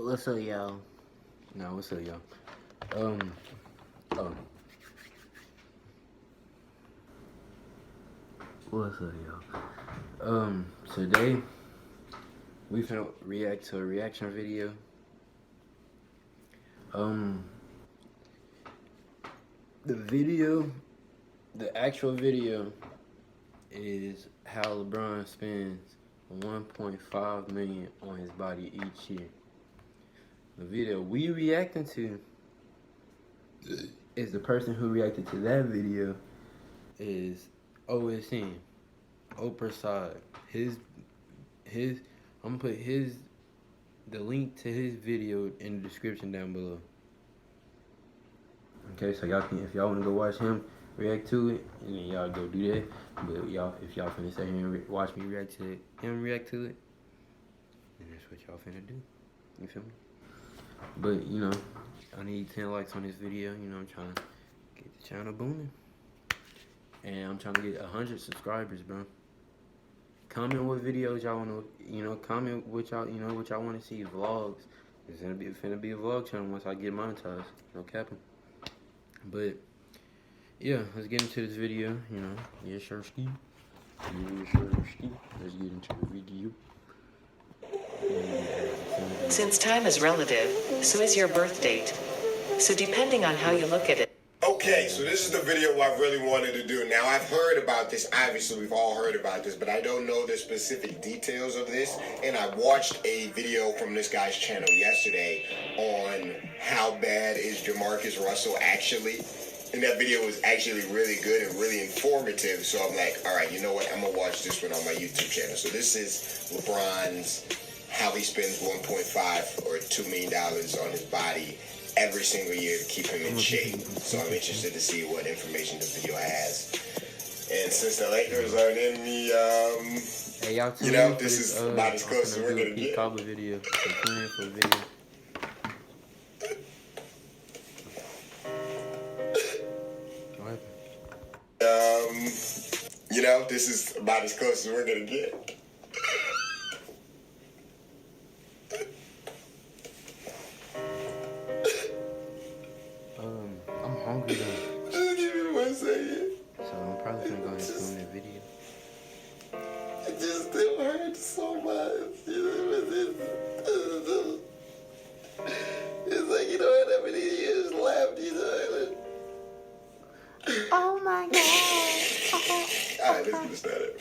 What's up, y'all? No, what's up, y'all? Oh. What's up, y'all? Today we finna react to a reaction video. The actual video is how LeBron spends $1.5 million on his body each year. The video we reacting to is the person who reacted to that video is OSN, Oprah side. I'm gonna put the link to his video in the description down below. Okay, so y'all can, if y'all wanna go watch him react to it, and then y'all go do that. But y'all, if y'all finna sit here and watch me react to it, then that's what y'all finna do. You feel me? But you know, I need 10 likes on this video. You know, I'm trying to get the channel booming, and I'm trying to get 100 subscribers, bro. Comment what videos y'all wanna, comment what y'all, what y'all wanna see. Vlogs. It's finna be a vlog channel once I get monetized. No capping. But yeah, let's get into this video. Yes, sir, ski. Let's get into the video. Since time is relative, so is your birth date. So depending on how you look at it. Okay, so this is the video I really wanted to do. Now, I've heard about this. Obviously, we've all heard about this, but I don't know the specific details of this. And I watched a video from this guy's channel yesterday on how bad is Jmaes Russell actually. And that video was actually really good and really informative. So I'm like, all right, you know what? I'm going to watch this one on my YouTube channel. So this is LeBron's how he spends $1.5 or $2 million on his body every single year to keep him in shape. So I'm interested to see what information the video has. And since the Lakers aren't in the, hey, y'all this is about as close as we're going to get. Video. So tune in for the video. This is about as close as we're going to get. I'm hungry though. Just give me 1 second. So I'm probably gonna go ahead and film the video. It just still hurts so much. It's like, how many years left, Oh my god. Alright, let's get started.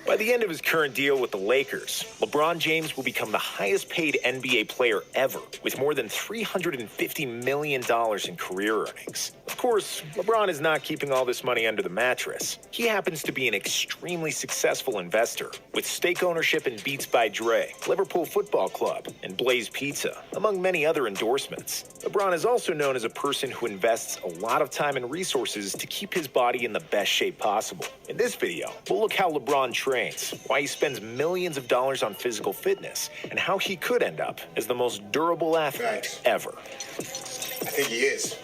By the end of his current deal with the Lakers, LeBron James will become the highest paid NBA player ever, with more than $350 million in career earnings. Of course, LeBron is not keeping all this money under the mattress. He happens to be an extremely successful investor, with stake ownership in Beats by Dre, Liverpool Football Club, and Blaze Pizza, among many other endorsements. LeBron is also known as a person who invests a lot of time and resources to keep his body in the best shape possible. In this video, we'll look how LeBron trains, why he spends millions of dollars on physical fitness, and how he could end up as the most durable athlete ever. I think he is.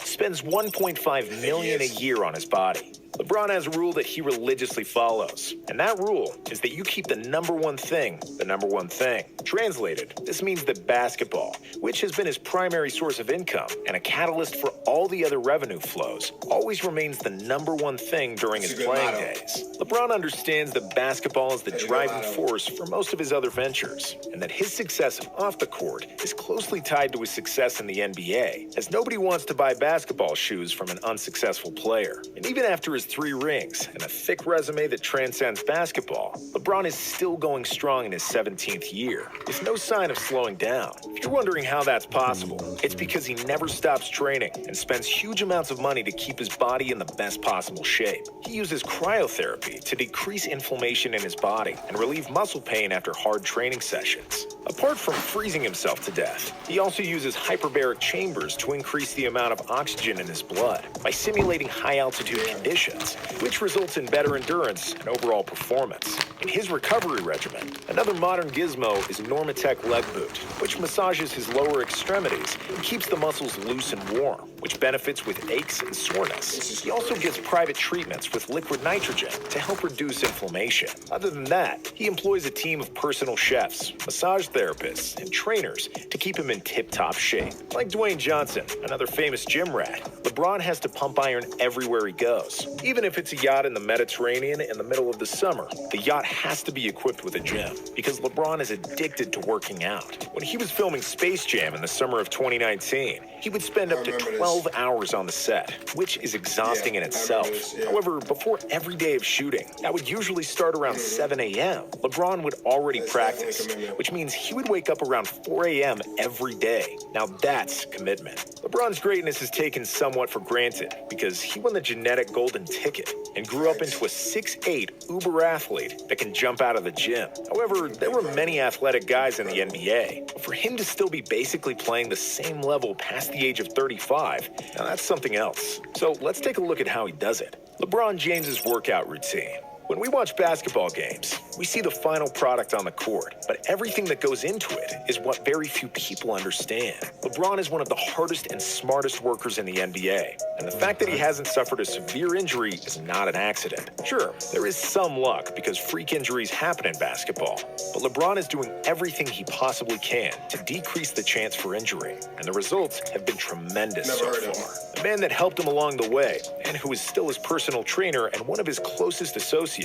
Spends $1.5 million a year on his body. LeBron has a rule that he religiously follows, and that rule is that you keep the number one thing the number one thing. Translated, this means that basketball, which has been his primary source of income and a catalyst for all the other revenue flows, always remains the number one thing during his playing days. LeBron understands that basketball is the driving force for most of his other ventures, and that his success off the court is closely tied to his success in the NBA, as nobody wants to buy basketball shoes from an unsuccessful player. And even after his 3 rings and a thick resume that transcends basketball, LeBron is still going strong in his 17th year, with no sign of slowing down. If you're wondering how that's possible, it's because he never stops training and spends huge amounts of money to keep his body in the best possible shape. He uses cryotherapy to decrease inflammation in his body and relieve muscle pain after hard training sessions. Apart from freezing himself to death, he also uses hyperbaric chambers to increase the amount of oxygen in his blood. By simulating high-altitude conditions, sessions, which results in better endurance and overall performance. In his recovery regimen, another modern gizmo is Normatec Leg Boot, which massages his lower extremities and keeps the muscles loose and warm, which benefits with aches and soreness. He also gets private treatments with liquid nitrogen to help reduce inflammation. Other than that, he employs a team of personal chefs, massage therapists, and trainers to keep him in tip-top shape. Like Dwayne Johnson, another famous gym rat, LeBron has to pump iron everywhere he goes. Even if it's a yacht in the Mediterranean in the middle of the summer, the yacht has to be equipped with a gym because LeBron is addicted to working out. When he was filming Space Jam in the summer of 2019, he would spend up to 12 hours on the set, which is exhausting in itself. However, before every day of shooting, that would usually start around 7 a.m., LeBron would already practice, which means he would wake up around 4 a.m. every day. Now that's commitment. LeBron's greatness is taken somewhat for granted because he won the genetic golden ticket and grew up into a 6'8" uber athlete that can jump out of the gym. However, there were many athletic guys in the NBA, but for him to still be basically playing the same level past the age of 35, now that's something else. So let's take a look at how he does it. LeBron James's workout routine. When we watch basketball games, we see the final product on the court, but everything that goes into it is what very few people understand. LeBron is one of the hardest and smartest workers in the NBA, and the fact that he hasn't suffered a severe injury is not an accident. Sure, there is some luck because freak injuries happen in basketball, but LeBron is doing everything he possibly can to decrease the chance for injury, and the results have been tremendous so far. The man that helped him along the way, and who is still his personal trainer and one of his closest associates,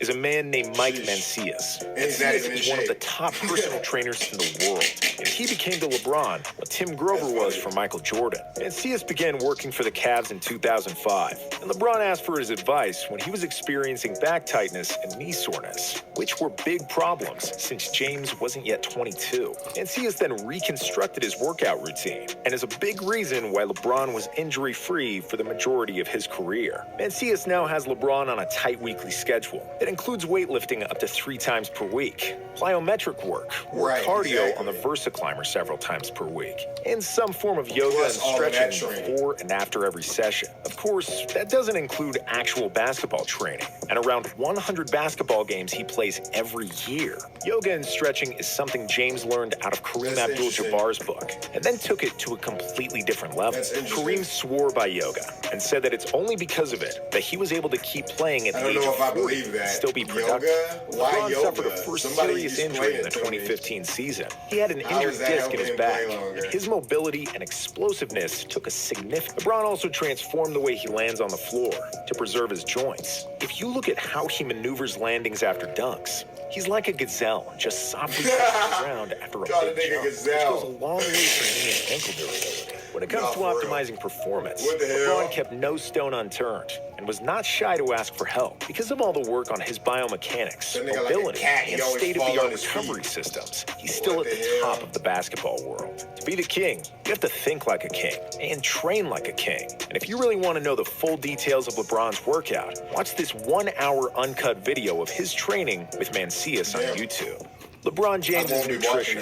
is a man named Mike Mancias. Mancias is one of the top personal trainers in the world, and he became to LeBron what Tim Grover was for Michael Jordan. Mancias began working for the Cavs in 2005, and LeBron asked for his advice when he was experiencing back tightness and knee soreness, which were big problems since James wasn't yet 22. Mancias then reconstructed his workout routine, and is a big reason why LeBron was injury-free for the majority of his career. Mancias now has LeBron on a tight weekly schedule that includes weightlifting up to 3 times per week, plyometric work, or cardio on the VersaClimber several times per week, and some form of yoga and stretching before and after every session. Of course, that doesn't include actual basketball training, and around 100 basketball games he plays every year. Yoga and stretching is something James learned out of Kareem Abdul-Jabbar's book, and then took it to a completely different level. Kareem swore by yoga, and said that it's only because of it that he was able to keep playing at the age of 40 and still be productive. LeBron suffered a first serious injury in the 2015 season. He had an injured disc in his back, and his mobility and explosiveness took a significant... LeBron also transformed the way he lands on the floor to preserve his joints. If you look at how he maneuvers landings after dunks, he's like a gazelle, just softly touching the ground after a big jump, which goes a long way for knee and ankle durability. When it comes to optimizing performance, LeBron kept no stone unturned and was not shy to ask for help because of all the work on his biomechanics, mobility, and state-of-the-art recovery systems. He's still at the top of the basketball world. To be the king, you have to think like a king and train like a king. And if you really want to know the full details of LeBron's workout, watch this 1-hour uncut video of his training with Mancias on YouTube. LeBron James' nutrition.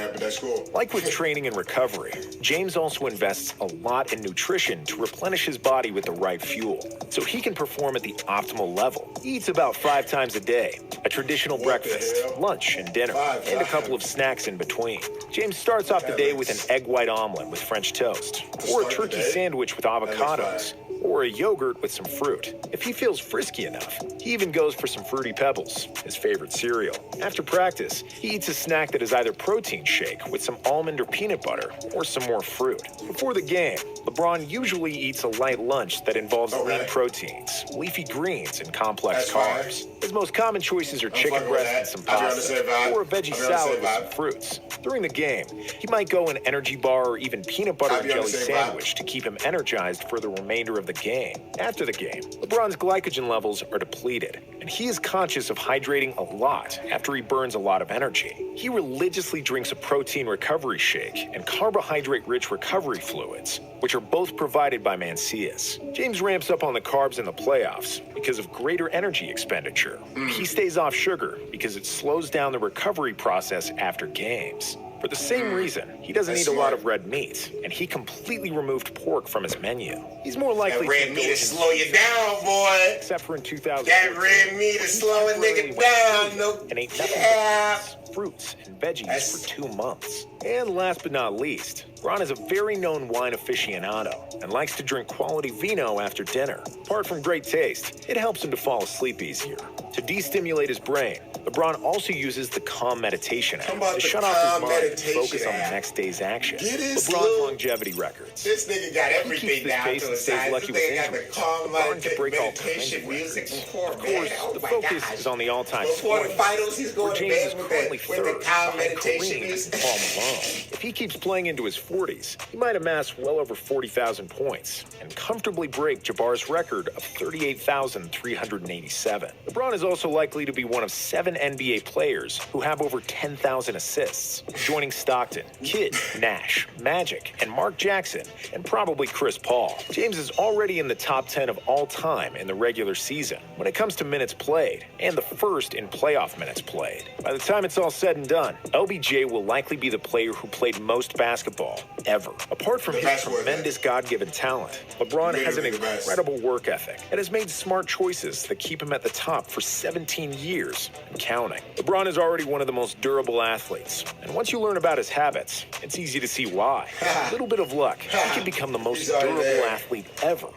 Like with training and recovery, James also invests a lot in nutrition to replenish his body with the right fuel, so he can perform at the optimal level. He eats about 5 times a day, a traditional breakfast, lunch, and dinner, and a couple of snacks in between. James starts off the day with an egg white omelet with French toast, or a turkey sandwich with avocados, or a yogurt with some fruit. If he feels frisky enough, he even goes for some Fruity Pebbles, his favorite cereal. After practice, he eats a snack that is either protein shake with some almond or peanut butter, or some more fruit. Before the game, LeBron usually eats a light lunch that involves lean proteins, leafy greens, and complex carbs. His most common choices are chicken breast and some pasta, or a veggie salad with some fruits. During the game, he might go an energy bar or even peanut butter and jelly sandwich to keep him energized for the remainder of the game. After the game, LeBron's glycogen levels are depleted, and he is conscious of hydrating a lot after he burns a lot of energy. He religiously drinks a protein recovery shake and carbohydrate-rich recovery fluids, which are both provided by Mancias. James ramps up on the carbs in the playoffs because of greater energy expenditure. He stays off sugar because it slows down the recovery process after games. For the same reason, he doesn't eat a lot of red meat, and he completely removed pork from his menu. He's more likely That red meat to slow you down, boy. except for in 2000. That red meat is slowing nigga down. No and ate nothing cap. but fruits and veggies for 2 months. And last but not least, Ron is a very known wine aficionado and likes to drink quality vino after dinner. Apart from great taste, it helps him to fall asleep easier. To de-stimulate his brain, LeBron also uses the Calm Meditation app to shut off his mind and focus on the next day's action. LeBron's longevity records. This nigga got everything down to and his stays side. lucky This with nigga got the injuries. calm LeBron can break all kinds meditation of music records. before Of course, bed. Oh the my focus gosh. is on the all-time Before the scoring. finals, he's going where to James bed is with currently the third calm behind meditation Kareem music. and Paul Malone. If he keeps playing into his 40s, he might amass well over 40,000 points and comfortably break Jabbar's record of 38,387. LeBron is also likely to be one of 7 NBA players who have over 10,000 assists, joining Stockton, Kidd, Nash, Magic, and Mark Jackson, and probably Chris Paul. James is already in the top 10 of all time in the regular season when it comes to minutes played, and the first in playoff minutes played. By the time it's all said and done, LBJ will likely be the player who played most basketball ever. Apart from his tremendous God-given talent, LeBron has an incredible work ethic and has made smart choices that keep him at the top for 17 years and counting. LeBron is already one of the most durable athletes, and once you learn about his habits, it's easy to see why. A little bit of luck, he can become the most durable athlete ever,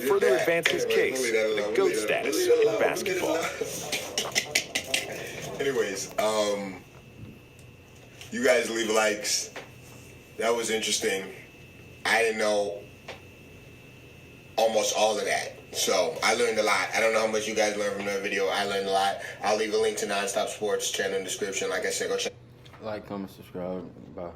further advance his case for the GOAT status in basketball. Anyways, you guys leave likes. That was interesting. I didn't know almost all of that. So I learned a lot. I don't know how much you guys learned from that video. I learned a lot. I'll leave a link to Nonstop Sports channel in the description. Like I said, go check. Like, comment, subscribe. Bye.